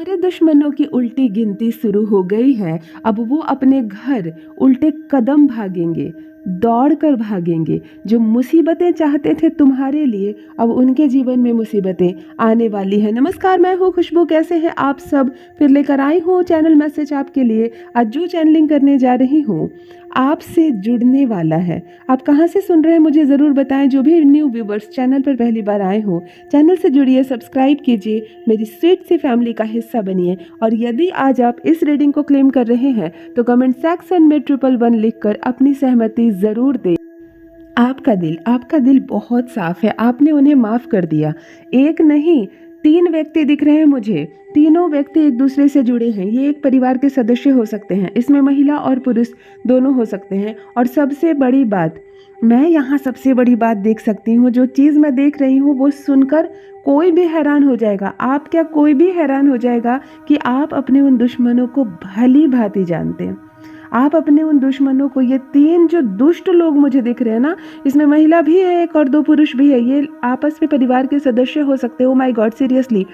तुम्हारे दुश्मनों की उल्टी गिनती शुरू हो गई है। अब वो अपने घर उल्टे कदम भागेंगे, दौड़ कर भागेंगे। जो मुसीबतें चाहते थे तुम्हारे लिए, अब उनके जीवन में मुसीबतें आने वाली है। नमस्कार, मैं हूँ खुशबू। कैसे हैं आप सब? फिर लेकर आई हूँ चैनल मैसेज आपके लिए। आज जो चैनलिंग करने जा रही हूँ आपसे जुड़ने वाला है। आप कहाँ से सुन रहे हैं मुझे ज़रूर बताएं। जो भी न्यू व्यूवर्स चैनल पर पहली बार आए हो, चैनल से जुड़िए, सब्सक्राइब कीजिए, मेरी स्वीट सी फैमिली का हिस्सा बनिए। और यदि आज आप इस रीडिंग को क्लेम कर रहे हैं तो कमेंट सेक्शन में 111 लिखकर अपनी सहमति ज़रूर दें। आपका दिल बहुत साफ है। आपने उन्हें माफ़ कर दिया। एक नहीं, 3 व्यक्ति दिख रहे हैं मुझे। तीनों व्यक्ति एक दूसरे से जुड़े हैं। ये एक परिवार के सदस्य हो सकते हैं। इसमें महिला और पुरुष दोनों हो सकते हैं। और सबसे बड़ी बात, मैं यहाँ सबसे बड़ी बात देख सकती हूँ। जो चीज़ मैं देख रही हूँ वो सुनकर कोई भी हैरान हो जाएगा। आप क्या, कोई भी हैरान हो जाएगा कि आप अपने उन दुश्मनों को भली भांति जानते हैं। आप अपने उन दुश्मनों को, ये 3 जो दुष्ट लोग मुझे दिख रहे हैं ना, इसमें महिला भी है एक और 2 पुरुष भी है। ये आपस में परिवार के सदस्य हो सकते हैं। ओ माय गॉड, सीरियसली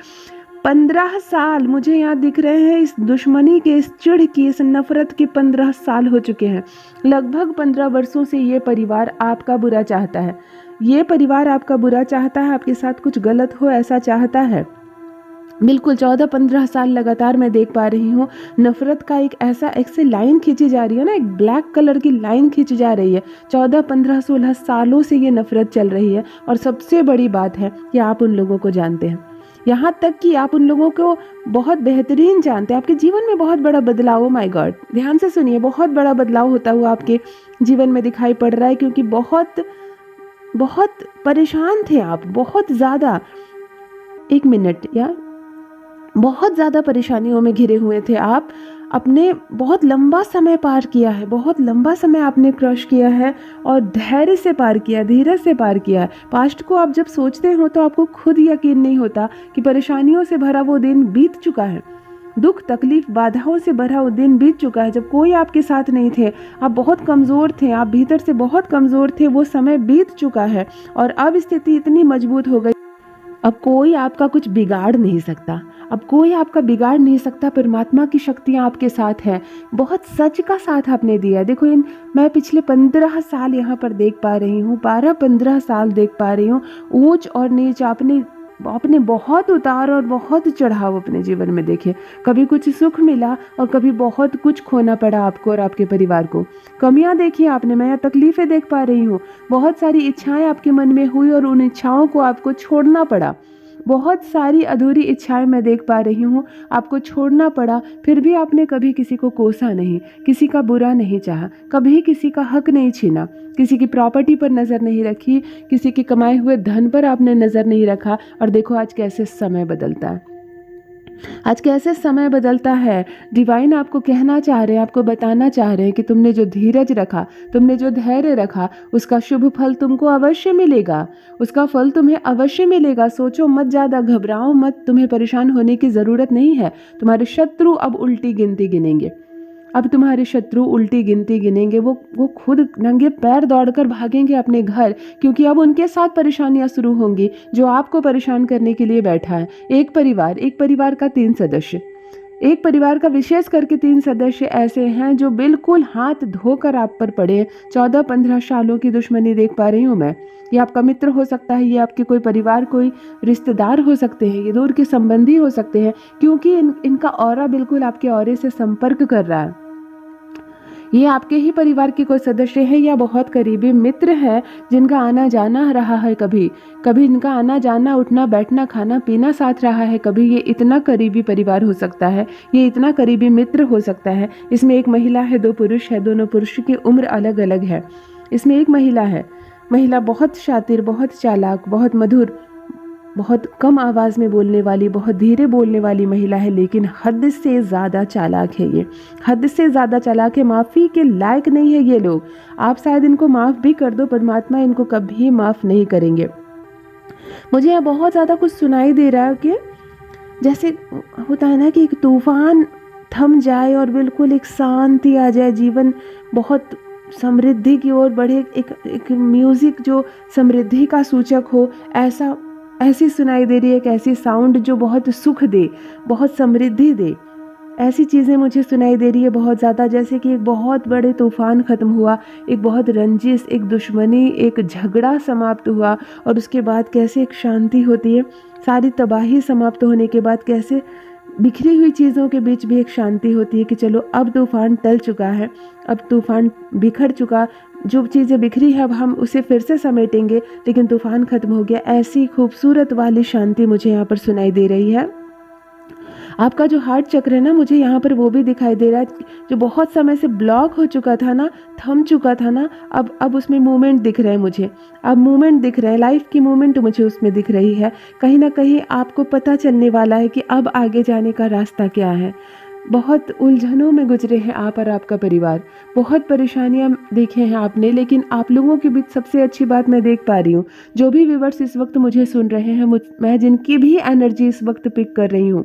15 साल मुझे यहाँ दिख रहे हैं। इस दुश्मनी के, इस चिढ़ की, इस नफरत के 15 साल हो चुके हैं। लगभग 15 वर्षों से ये परिवार आपका बुरा चाहता है। ये परिवार आपका बुरा चाहता है, आपके साथ कुछ गलत हो ऐसा चाहता है। बिल्कुल 14-15 साल लगातार मैं देख पा रही हूँ। नफरत का एक ऐसे लाइन खींची जा रही है ना, एक ब्लैक कलर की लाइन खींची जा रही है। 14, 15, 16 सालों से ये नफरत चल रही है। और सबसे बड़ी बात है कि आप उन लोगों को जानते हैं। यहाँ तक कि आप उन लोगों को बहुत बेहतरीन जानते हैं। आपके जीवन में बहुत बड़ा बदलाव, ओ माय गॉड, ध्यान से सुनिए, बहुत बड़ा बदलाव होता हुआ आपके जीवन में दिखाई पड़ रहा है। क्योंकि बहुत बहुत परेशान थे आप, बहुत ज़्यादा, 1 मिनट यार, बहुत ज़्यादा परेशानियों में घिरे हुए थे आप। अपने बहुत लंबा समय पार किया है, बहुत लंबा समय आपने क्रश किया है और धैर्य से पार किया, धीरज से पार किया है। पास्ट को आप जब सोचते हो तो आपको खुद यकीन नहीं होता कि परेशानियों से भरा वो दिन बीत चुका है। दुख, तकलीफ, बाधाओं से भरा वो दिन बीत चुका है। जब कोई आपके साथ नहीं थे, आप बहुत कमज़ोर थे, आप भीतर से बहुत कमज़ोर थे, वो समय बीत चुका है। और अब स्थिति इतनी मजबूत हो गई, अब कोई आपका कुछ बिगाड़ नहीं सकता। अब कोई आपका बिगाड़ नहीं सकता। परमात्मा की शक्तियाँ आपके साथ है। बहुत सच का साथ आपने दिया। देखो, मैं पिछले 15 साल यहाँ पर देख पा रही हूँ, 12-15 साल देख पा रही हूँ। ऊंच और नीच आपने बहुत उतार और बहुत चढ़ाव अपने जीवन में देखे। कभी कुछ सुख मिला और कभी बहुत कुछ खोना पड़ा आपको और आपके परिवार को। कमियां देखी आपने, मैं यहाँ तकलीफें देख पा रही हूँ। बहुत सारी इच्छाएं आपके मन में हुई और उन इच्छाओं को आपको छोड़ना पड़ा। बहुत सारी अधूरी इच्छाएं मैं देख पा रही हूँ, आपको छोड़ना पड़ा। फिर भी आपने कभी किसी को कोसा नहीं, किसी का बुरा नहीं चाहा, कभी किसी का हक नहीं छीना, किसी की प्रॉपर्टी पर नज़र नहीं रखी, किसी के कमाए हुए धन पर आपने नज़र नहीं रखा। और देखो आज कैसे समय बदलता है, आज कैसे समय बदलता है। डिवाइन आपको कहना चाह रहे हैं, आपको बताना चाह रहे हैं कि तुमने जो धीरज रखा, तुमने जो धैर्य रखा, उसका शुभ फल तुमको अवश्य मिलेगा। उसका फल तुम्हें अवश्य मिलेगा। सोचो मत, ज़्यादा घबराओ मत, तुम्हें परेशान होने की ज़रूरत नहीं है। तुम्हारे शत्रु अब उल्टी गिनती गिनेंगे। अब तुम्हारे शत्रु उल्टी गिनती गिनेंगे। वो खुद नंगे पैर दौड़कर भागेंगे अपने घर, क्योंकि अब उनके साथ परेशानियां शुरू होंगी जो आपको परेशान करने के लिए बैठा है। एक परिवार का 3 सदस्य, एक परिवार का विशेष करके 3 सदस्य ऐसे हैं जो बिल्कुल हाथ धोकर आप पर पड़े। 14-15 सालों की दुश्मनी देख पा रही हूँ मैं। ये आपका मित्र हो सकता है, ये आपके कोई परिवार, कोई रिश्तेदार हो सकते हैं, ये दूर के संबंधी हो सकते हैं, क्योंकि इनका ऑरा बिल्कुल आपके ऑरे से संपर्क कर रहा है। ये आपके ही परिवार के कोई सदस्य है या बहुत करीबी मित्र है जिनका आना जाना रहा है। कभी कभी इनका आना जाना, उठना बैठना, खाना पीना साथ रहा है। कभी ये इतना करीबी परिवार हो सकता है, ये इतना करीबी मित्र हो सकता है। इसमें एक महिला है, 2 पुरुष है। दोनों पुरुष की उम्र अलग अलग है। इसमें एक महिला है, महिला बहुत शातिर, बहुत चालाक, बहुत मधुर, बहुत कम आवाज़ में बोलने वाली, बहुत धीरे बोलने वाली महिला है, लेकिन हद से ज़्यादा चालाक है। ये हद से ज़्यादा चालाक है। माफ़ी के लायक नहीं है ये लोग। आप शायद इनको माफ़ भी कर दो, परमात्मा इनको कभी माफ़ नहीं करेंगे। मुझे यहाँ बहुत ज़्यादा कुछ सुनाई दे रहा है कि जैसे होता है ना कि एक तूफान थम जाए और बिल्कुल एक शांति आ जाए, जीवन बहुत समृद्धि की ओर बढ़े, एक म्यूज़िक जो समृद्धि का सूचक हो, ऐसा ऐसी सुनाई दे रही है, एक ऐसी साउंड जो बहुत सुख दे, बहुत समृद्धि दे। ऐसी चीज़ें मुझे सुनाई दे रही है बहुत ज़्यादा, जैसे कि एक बहुत बड़े तूफान ख़त्म हुआ, एक बहुत रंजिश, एक दुश्मनी, एक झगड़ा समाप्त हुआ, और उसके बाद कैसे एक शांति होती है। सारी तबाही समाप्त होने के बाद कैसे बिखरी हुई चीज़ों के बीच भी एक शांति होती है कि चलो अब तूफान टल चुका है, अब तूफान बिखर चुका, जो चीज़ें बिखरी है अब हम उसे फिर से समेटेंगे, लेकिन तूफान ख़त्म हो गया। ऐसी खूबसूरत वाली शांति मुझे यहाँ पर सुनाई दे रही है। आपका जो हार्ट चक्र है ना, मुझे यहाँ पर वो भी दिखाई दे रहा है, जो बहुत समय से ब्लॉक हो चुका था ना, थम चुका था ना, अब उसमें मूवमेंट दिख रहे हैं मुझे, अब मूवमेंट दिख रहे हैं, लाइफ की मूवमेंट मुझे उसमें दिख रही है। कहीं ना कहीं आपको पता चलने वाला है कि अब आगे जाने का रास्ता क्या है। बहुत उलझनों में गुजरे हैं आप और आपका परिवार, बहुत परेशानियां देखे हैं आपने, लेकिन आप लोगों के बीच सबसे अच्छी बात मैं देख पा रही हूँ, जो भी व्यूअर्स इस वक्त मुझे सुन रहे हैं, मैं जिनकी भी एनर्जी इस वक्त पिक कर रही हूँ,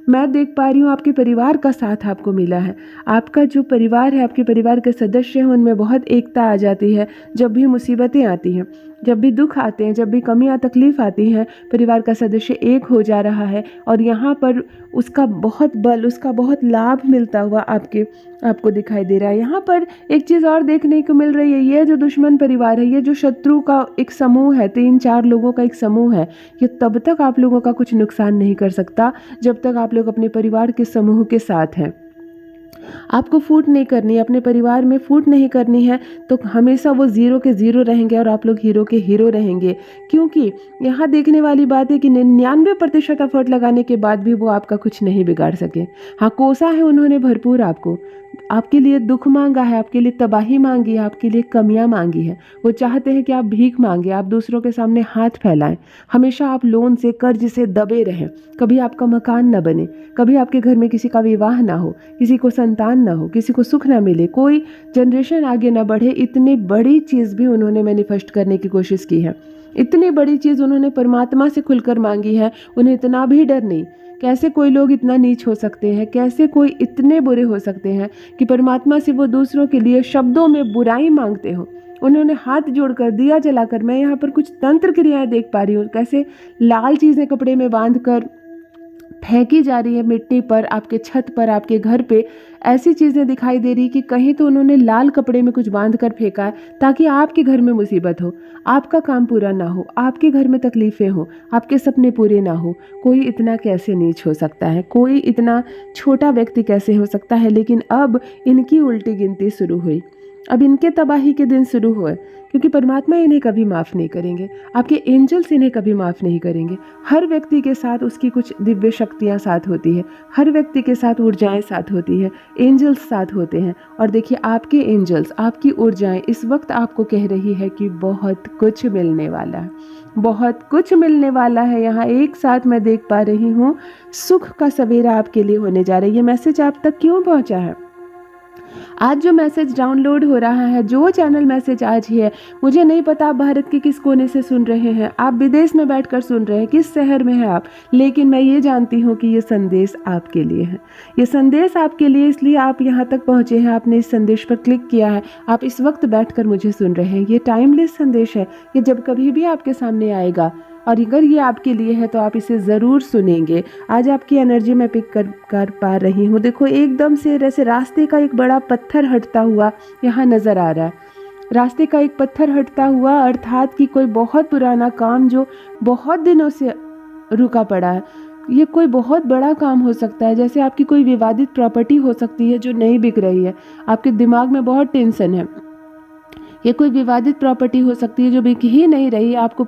मैं देख पा रही हूँ आपके परिवार का साथ आपको मिला है। आपका जो परिवार है, आपके परिवार के सदस्य हैं, उनमें बहुत एकता आ जाती है। जब भी मुसीबतें आती हैं, जब भी दुख आते हैं, जब भी कमियां तकलीफ आती हैं, परिवार का सदस्य एक हो जा रहा है, और यहाँ पर उसका बहुत बल, उसका बहुत लाभ मिलता हुआ आपको दिखाई दे रहा है। यहाँ पर एक चीज़ और देखने को मिल रही है, ये जो दुश्मन परिवार है, ये जो शत्रु का एक समूह है, 3-4 लोगों का एक समूह है, ये तब तक आप लोगों का कुछ नुकसान नहीं कर सकता जब तक आप लोग अपने परिवार के समूह के साथ हैं। आपको फूट नहीं करनी है, अपने परिवार में फूट नहीं करनी है, तो हमेशा वो 0 के 0 रहेंगे और आप लोग हीरो के हीरो रहेंगे। क्योंकि यहाँ देखने वाली बात है कि 99% एफर्ट लगाने के बाद भी वो आपका कुछ नहीं बिगाड़ सके। हाँ, कोसा है उन्होंने भरपूर आपको, आपके लिए दुख मांगा है, आपके लिए तबाही मांगी है, आपके लिए कमियां मांगी है। वो चाहते हैं कि आप भीख मांगे, आप दूसरों के सामने हाथ फैलाएं, हमेशा आप लोन से, कर्ज से दबे रहें, कभी आपका मकान न बने, कभी आपके घर में किसी का विवाह ना हो, किसी को संतान ना हो, किसी को सुख ना मिले, कोई जनरेशन आगे ना बढ़े। इतनी बड़ी चीज़ भी उन्होंने मैनिफेस्ट करने की कोशिश की है, इतनी बड़ी चीज़ उन्होंने परमात्मा से खुलकर मांगी है। उन्हें इतना भी डर नहीं। कैसे कोई लोग इतना नीच हो सकते हैं, कैसे कोई इतने बुरे हो सकते हैं कि परमात्मा से वो दूसरों के लिए शब्दों में बुराई मांगते हो। उन्होंने हाथ जोड़कर, दिया जलाकर, मैं यहाँ पर कुछ तंत्र क्रियाएं देख पा रही हूँ, कैसे लाल चीज़ें कपड़े में बांधकर फेंकी जा रही है मिट्टी पर, आपके छत पर, आपके घर पे। ऐसी चीज़ें दिखाई दे रही कि कहीं तो उन्होंने लाल कपड़े में कुछ बांध कर फेंका है ताकि आपके घर में मुसीबत हो, आपका काम पूरा ना हो, आपके घर में तकलीफ़ें हो, आपके सपने पूरे ना हो। कोई इतना कैसे नीच हो सकता है, कोई इतना छोटा व्यक्ति कैसे हो सकता है। लेकिन अब इनकी उल्टी गिनती शुरू हुई, अब इनके तबाही के दिन शुरू हुए, क्योंकि परमात्मा इन्हें कभी माफ़ नहीं करेंगे, आपके एंजल्स इन्हें कभी माफ़ नहीं करेंगे। हर व्यक्ति के साथ उसकी कुछ दिव्य शक्तियाँ साथ होती है, हर व्यक्ति के साथ ऊर्जाएं साथ होती है, एंजल्स साथ होते हैं। और देखिए, आपके एंजल्स, आपकी ऊर्जाएं इस वक्त आपको कह रही है कि बहुत कुछ मिलने वाला है, बहुत कुछ मिलने वाला है। यहाँ एक साथ मैं देख पा रही हूँ, सुख का सवेरा आपके लिए होने जा रहा है। ये मैसेज आप तक क्यों पहुँचा है? आज जो मैसेज डाउनलोड हो रहा है, जो चैनल मैसेज आज ही है, मुझे नहीं पता आप भारत के किस कोने से सुन रहे हैं, आप विदेश में बैठकर सुन रहे हैं, किस शहर में हैं आप, लेकिन मैं ये जानती हूँ कि ये संदेश आपके लिए है। ये संदेश आपके लिए, इसलिए आप यहाँ तक पहुँचे हैं, आपने इस संदेश पर क्लिक किया है, आप इस वक्त बैठकर मुझे सुन रहे हैं। ये टाइमलेस संदेश है, ये जब कभी भी आपके सामने आएगा, और अगर ये आपके लिए है तो आप इसे ज़रूर सुनेंगे। आज आपकी एनर्जी मैं पिक कर पा रही हूँ। देखो, एकदम से जैसे रास्ते का एक बड़ा पत्थर हटता हुआ यहाँ नज़र आ रहा है। रास्ते का एक पत्थर हटता हुआ, अर्थात कि कोई बहुत पुराना काम जो बहुत दिनों से रुका पड़ा है, ये कोई बहुत बड़ा काम हो सकता है। जैसे आपकी कोई विवादित प्रॉपर्टी हो सकती है जो नहीं बिक रही है, आपके दिमाग में बहुत टेंशन है। ये कोई विवादित प्रॉपर्टी हो सकती है जो बिक ही नहीं रही है, आपको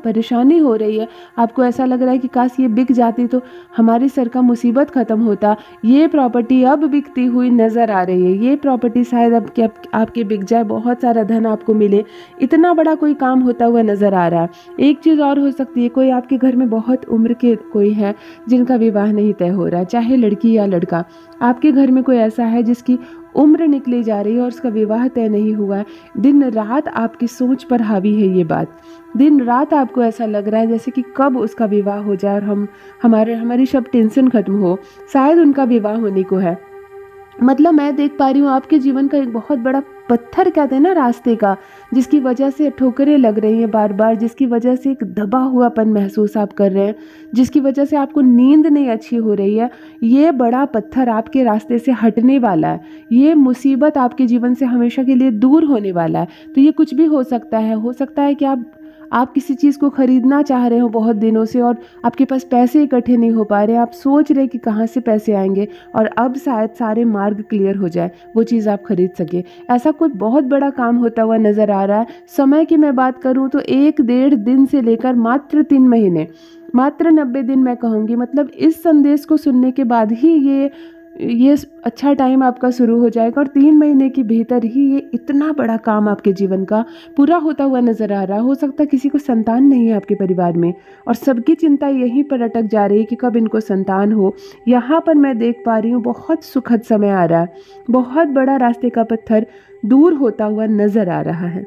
परेशानी हो रही है, आपको ऐसा लग रहा है कि काश ये बिक जाती तो हमारे सर का मुसीबत ख़त्म होता। ये प्रॉपर्टी अब बिकती हुई नज़र आ रही है, ये प्रॉपर्टी शायद अब आपके बिक जाए, बहुत सारा धन आपको मिले, इतना बड़ा कोई काम होता हुआ नज़र आ रहा है। एक चीज़ और हो सकती है, कोई आपके घर में बहुत उम्र के कोई है जिनका विवाह नहीं तय हो रहा है, चाहे लड़की या लड़का। आपके घर में कोई ऐसा है जिसकी उम्र निकली जा रही है और उसका विवाह तय नहीं हुआ है। दिन रात आपकी सोच पर हावी है ये बात, दिन रात आपको ऐसा लग रहा है जैसे कि कब उसका विवाह हो जाए और हमारी सब टेंशन खत्म हो। शायद उनका विवाह होने को है। मतलब मैं देख पा रही हूँ आपके जीवन का एक बहुत बड़ा पत्थर कहते हैं ना रास्ते का, जिसकी वजह से ठोकरें लग रही हैं बार बार, जिसकी वजह से एक दबा हुआपन महसूस आप कर रहे हैं, जिसकी वजह से आपको नींद नहीं अच्छी हो रही है, ये बड़ा पत्थर आपके रास्ते से हटने वाला है। ये मुसीबत आपके जीवन से हमेशा के लिए दूर होने वाला है। तो ये कुछ भी हो सकता है कि आप किसी चीज़ को ख़रीदना चाह रहे हो बहुत दिनों से और आपके पास पैसे इकट्ठे नहीं हो पा रहे, आप सोच रहे कि कहाँ से पैसे आएंगे, और अब शायद सारे मार्ग क्लियर हो जाए, वो चीज़ आप खरीद सके। ऐसा कोई बहुत बड़ा काम होता हुआ नज़र आ रहा है। समय की मैं बात करूँ तो 1-1.5 दिन से लेकर मात्र 3 महीने, मात्र 90 दिन मैं कहूँगी, मतलब इस संदेश को सुनने के बाद ही ये अच्छा टाइम आपका शुरू हो जाएगा, और 3 महीने के भीतर ही ये इतना बड़ा काम आपके जीवन का पूरा होता हुआ नज़र आ रहा है। हो सकता है किसी को संतान नहीं है आपके परिवार में, और सबकी चिंता यहीं पर अटक जा रही है कि कब इनको संतान हो। यहाँ पर मैं देख पा रही हूँ बहुत सुखद समय आ रहा है, बहुत बड़ा रास्ते का पत्थर दूर होता हुआ नज़र आ रहा है।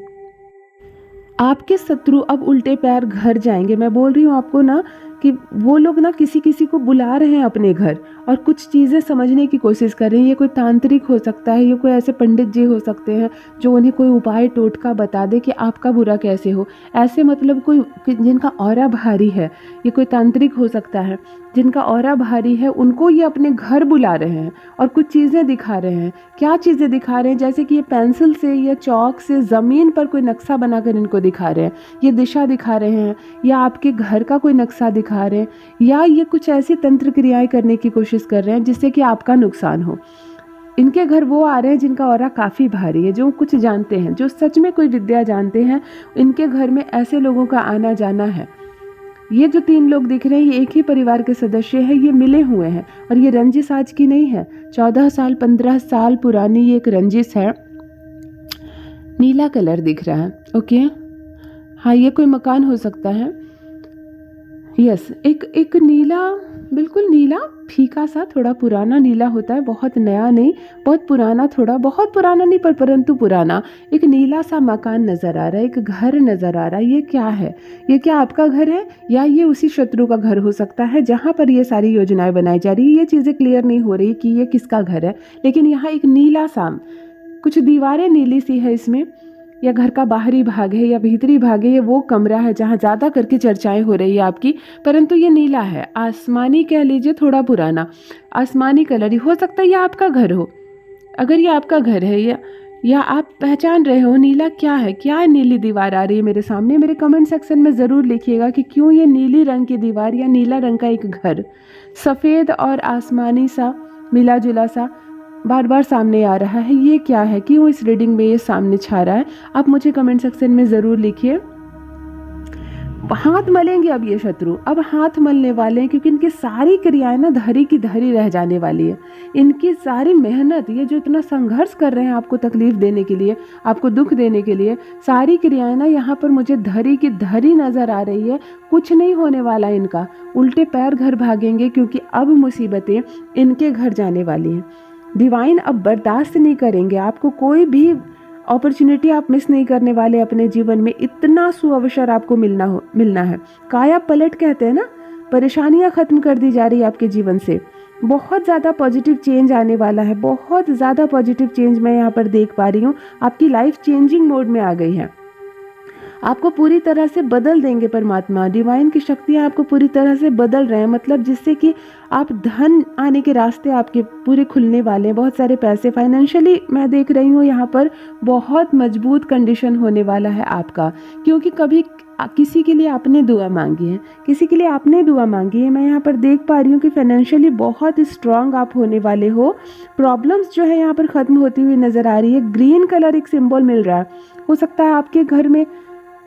आपके शत्रु अब उल्टे पैर घर जाएंगे। मैं बोल रही हूँ आपको ना कि वो लोग ना किसी किसी को बुला रहे हैं अपने घर, और कुछ चीज़ें समझने की कोशिश कर रहे हैं। ये कोई तांत्रिक हो सकता है, ये कोई ऐसे पंडित जी हो सकते हैं जो उन्हें कोई उपाय टोटका बता दे कि आपका बुरा कैसे हो। ऐसे मतलब कोई जिनका ऑरा भारी है, ये कोई तांत्रिक हो सकता है जिनका ऑरा भारी है, उनको ये अपने घर बुला रहे हैं और कुछ चीज़ें दिखा रहे हैं। क्या चीज़ें दिखा रहे हैं? जैसे कि ये पेंसिल से या चौक से ज़मीन पर कोई नक्शा बनाकर इनको दिखा रहे हैं, ये दिशा दिखा रहे हैं, या आपके घर का कोई नक्शा दिखा रहे हैं, या ये कुछ ऐसी तंत्र क्रियाएं करने की कोशिश कर रहे हैं जिससे कि आपका नुकसान हो। इनके घर वो आ रहे हैं जिनका ऑरा काफ़ी भारी है, जो कुछ जानते हैं, जो सच में कोई विद्या जानते हैं। इनके घर में ऐसे लोगों का आना जाना है। ये जो 3 लोग दिख रहे हैं, ये एक ही परिवार के सदस्य हैं, ये मिले हुए हैं, और ये रंजिश आज की नहीं है। 14 साल 15 साल पुरानी ये एक रंजिश है। नीला कलर दिख रहा है। ओके, हाँ, ये कोई मकान हो सकता है। यस, एक नीला, बिल्कुल नीला, फीका सा, थोड़ा पुराना नीला होता है, बहुत नया नहीं, बहुत पुराना, थोड़ा बहुत पुराना नहीं पर परंतु पुराना। एक नीला सा मकान नज़र आ रहा है, एक घर नज़र आ रहा है। ये क्या है? ये क्या आपका घर है, या ये उसी शत्रु का घर हो सकता है जहाँ पर ये सारी योजनाएं बनाई जा रही है? ये चीज़ें क्लियर नहीं हो रही कि ये किसका घर है, लेकिन यहाँ एक नीला सा, कुछ दीवारें नीली सी है इसमें, या घर का बाहरी भाग है या भीतरी भाग है, ये वो कमरा है जहाँ ज़्यादा करके चर्चाएं हो रही है आपकी। परंतु ये नीला है, आसमानी कह लीजिए, थोड़ा पुराना आसमानी कलर ही हो सकता है। ये आपका घर हो। अगर ये आपका घर है या आप पहचान रहे हो, नीला क्या है? क्या नीली दीवार आ रही है मेरे सामने? मेरे कमेंट सेक्शन में ज़रूर लिखिएगा कि क्यों ये नीली रंग की दीवार या नीला रंग का एक घर, सफ़ेद और आसमानी सा मिला जुला सा, बार बार सामने आ रहा है। ये क्या है? क्यों इस रीडिंग में ये सामने छा रहा है? आप मुझे कमेंट सेक्शन में ज़रूर लिखिए। हाथ मलेंगे अब ये शत्रु, अब हाथ मलने वाले हैं, क्योंकि इनकी सारी क्रियाएं ना धरी की धरी रह जाने वाली है। इनकी सारी मेहनत, ये जो इतना संघर्ष कर रहे हैं आपको तकलीफ देने के लिए, आपको दुख देने के लिए, सारी क्रियाएं ना यहाँ पर मुझे धरी की धरी नज़र आ रही है। कुछ नहीं होने वाला इनका, उल्टे पैर घर भागेंगे, क्योंकि अब मुसीबतें इनके घर जाने वाली हैं। डिवाइन अब बर्दाश्त नहीं करेंगे, आपको कोई भी अपॉर्चुनिटी आप मिस नहीं करने वाले अपने जीवन में। इतना सुअवसर आपको मिलना है। काया पलट कहते हैं ना, परेशानियां खत्म कर दी जा रही है आपके जीवन से। बहुत ज़्यादा पॉजिटिव चेंज आने वाला है, बहुत ज़्यादा पॉजिटिव चेंज मैं यहाँ पर देख पा रही हूँ। आपकी लाइफ चेंजिंग मोड में आ गई है। आपको पूरी तरह से बदल देंगे परमात्मा, डिवाइन की शक्तियाँ आपको पूरी तरह से बदल रहे हैं, मतलब जिससे कि आप धन आने के रास्ते आपके पूरे खुलने वाले हैं। बहुत सारे पैसे, फाइनेंशियली मैं देख रही हूँ यहाँ पर बहुत मजबूत कंडीशन होने वाला है आपका, क्योंकि कभी किसी के लिए आपने दुआ मांगी है, किसी के लिए आपने दुआ मांगी है। मैं यहाँ पर देख पा रही हूँ कि फाइनेंशियली बहुत स्ट्रांग आप होने वाले हो। प्रॉब्लम्स जो है यहाँ पर ख़त्म होती हुई नज़र आ रही है। ग्रीन कलर एक सिंबल मिल रहा है, हो सकता है आपके घर में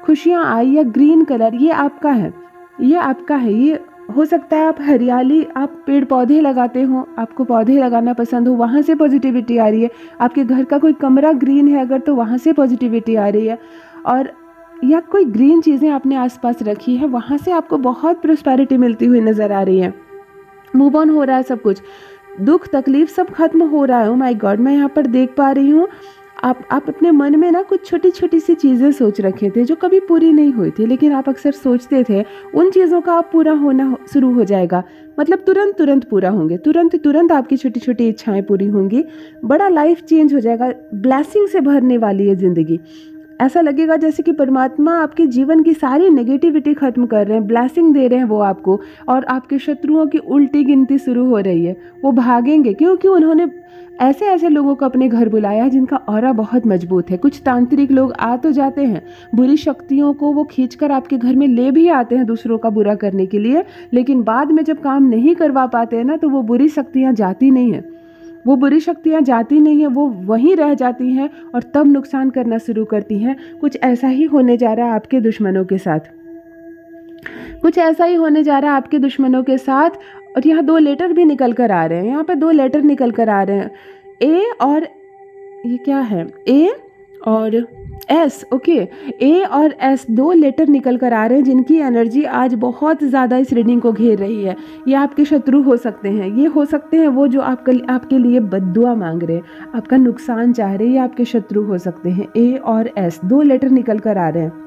खुशियाँ आई, या ग्रीन कलर ये आपका है, ये आपका है। ये हो सकता है आप हरियाली, आप पेड़ पौधे लगाते हो, आपको पौधे लगाना पसंद हो, वहाँ से पॉजिटिविटी आ रही है। आपके घर का कोई कमरा ग्रीन है अगर, तो वहाँ से पॉजिटिविटी आ रही है। और या कोई ग्रीन चीज़ें आपने आसपास रखी है, वहाँ से आपको बहुत प्रॉस्पेरिटी मिलती हुई नज़र आ रही है। मूव ऑन हो रहा है सब कुछ, दुख तकलीफ सब खत्म हो रहा है। ओ माय गॉड, मैं यहाँ पर देख पा रही हूँ आप अपने मन में ना कुछ छोटी छोटी सी चीज़ें सोच रखे थे जो कभी पूरी नहीं हुई थी, लेकिन आप अक्सर सोचते थे उन चीज़ों का अब पूरा होना शुरू हो जाएगा। मतलब तुरंत तुरंत पूरा होंगे, तुरंत तुरंत आपकी छोटी छोटी इच्छाएं पूरी होंगी। बड़ा लाइफ चेंज हो जाएगा, ब्लेसिंग से भरने वाली है ज़िंदगी। ऐसा लगेगा जैसे कि परमात्मा आपके जीवन की सारी नेगेटिविटी ख़त्म कर रहे हैं, ब्लेसिंग दे रहे हैं वो आपको, और आपके शत्रुओं की उल्टी गिनती शुरू हो रही है। वो भागेंगे क्योंकि उन्होंने ऐसे ऐसे लोगों को अपने घर बुलाया है जिनका ऑरा बहुत मजबूत है। कुछ तांत्रिक लोग आ तो जाते हैं, बुरी शक्तियों को वो खींचकर आपके घर में ले भी आते हैं दूसरों का बुरा करने के लिए, लेकिन बाद में जब काम नहीं करवा पाते हैं ना, तो वो बुरी शक्तियाँ जाती नहीं हैं। वो बुरी शक्तियाँ जाती नहीं है, वो वहीं रह जाती हैं और तब नुकसान करना शुरू करती हैं। कुछ ऐसा ही होने जा रहा है आपके दुश्मनों के साथ, कुछ ऐसा ही होने जा रहा है आपके दुश्मनों के साथ। और यहाँ 2 लेटर भी निकल कर आ रहे हैं, यहाँ पे 2 लेटर निकल कर आ रहे हैं, ए और ये क्या है, ए और एस। ओके, ए और एस 2 लेटर निकल कर आ रहे हैं जिनकी एनर्जी आज बहुत ज़्यादा इस रीडिंग को घेर रही है। ये आपके शत्रु हो सकते हैं, ये हो सकते हैं वो जो आपके लिए बद्दुआ मांग रहे हैं, आपका नुकसान चाह रहे हैं, ये आपके शत्रु हो सकते हैं। ए और एस 2 लेटर निकल कर आ रहे हैं।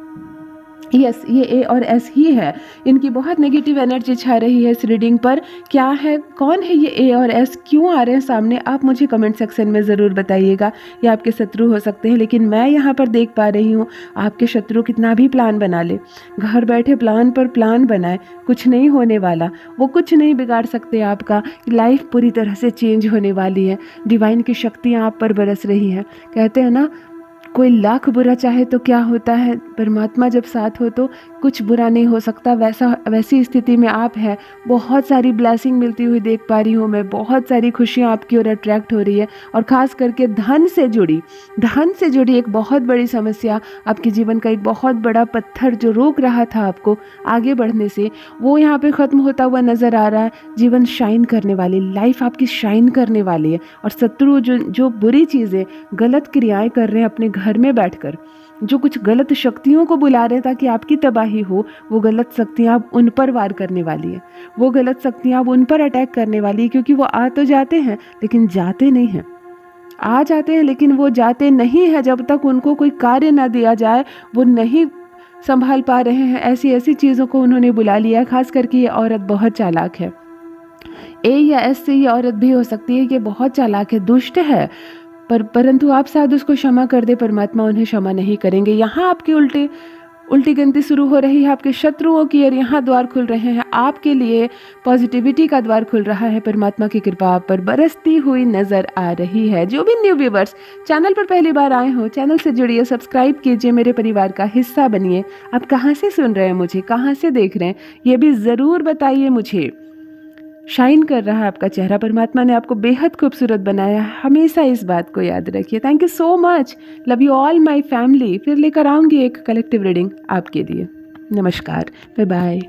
यस, ये ए और एस ही है। इनकी बहुत नेगेटिव एनर्जी छा रही है इस रीडिंग पर। क्या है, कौन है ये ए और एस, क्यों आ रहे हैं सामने, आप मुझे कमेंट सेक्शन में ज़रूर बताइएगा। ये आपके शत्रु हो सकते हैं, लेकिन मैं यहाँ पर देख पा रही हूँ आपके शत्रु कितना भी प्लान बना ले, घर बैठे प्लान पर प्लान बनाए, कुछ नहीं होने वाला। वो कुछ नहीं बिगाड़ सकते आपका। लाइफ पूरी तरह से चेंज होने वाली है। डिवाइन की शक्तियाँ आप पर बरस रही हैं। कहते हैं ना, कोई लाख बुरा चाहे तो क्या होता है, परमात्मा जब साथ हो तो कुछ बुरा नहीं हो सकता। वैसी स्थिति में आप हैं। बहुत सारी ब्लेसिंग मिलती हुई देख पा रही हूँ मैं, बहुत सारी खुशियाँ आपकी ओर अट्रैक्ट हो रही है। और ख़ास करके धन से जुड़ी एक बहुत बड़ी समस्या, आपके जीवन का एक बहुत बड़ा पत्थर जो रोक रहा था आपको आगे बढ़ने से, वो यहाँ पे ख़त्म होता हुआ नज़र आ रहा है। जीवन शाइन करने वाली, लाइफ आपकी शाइन करने वाली है। और शत्रु जो बुरी चीज़ें, गलत क्रियाएं कर रहे हैं अपने घर में बैठकर, जो कुछ गलत शक्तियों को बुला रहे हैं ताकि आपकी तबाही हो, वो गलत शक्तियाँ अब उन पर वार करने वाली है। वो गलत शक्तियाँ अब उन पर अटैक करने वाली है, क्योंकि वो आ तो जाते हैं लेकिन जाते नहीं हैं। आ जाते हैं लेकिन वो जाते नहीं हैं जब तक उनको कोई कार्य ना दिया जाए। वो नहीं संभाल पा रहे हैं, ऐसी ऐसी चीज़ों को उन्होंने बुला लिया। खास करके ये औरत बहुत चालाक है। ए या एस से ये औरत भी हो सकती है कि बहुत चालाक है, दुष्ट है, परंतु आप शायद उसको क्षमा कर दे, परमात्मा उन्हें क्षमा नहीं करेंगे। यहाँ आपकी उल्टी गिनती शुरू हो रही है आपके शत्रुओं की, और यहाँ द्वार खुल रहे हैं आपके लिए। पॉजिटिविटी का द्वार खुल रहा है। परमात्मा की कृपा आप पर बरसती हुई नजर आ रही है। जो भी न्यू व्यूवर्स चैनल पर पहली बार आए हो, चैनल से जुड़िए, सब्सक्राइब कीजिए, मेरे परिवार का हिस्सा बनिए। आप कहाँ से सुन रहे हैं मुझे, कहाँ से देख रहे हैं, ये भी ज़रूर बताइए मुझे। शाइन कर रहा है आपका चेहरा, परमात्मा ने आपको बेहद खूबसूरत बनाया है। हमेशा इस बात को याद रखिए। Thank you so much, love you all my family. फिर लेकर आऊँगी एक कलेक्टिव रीडिंग आपके लिए। नमस्कार, बाय बाय।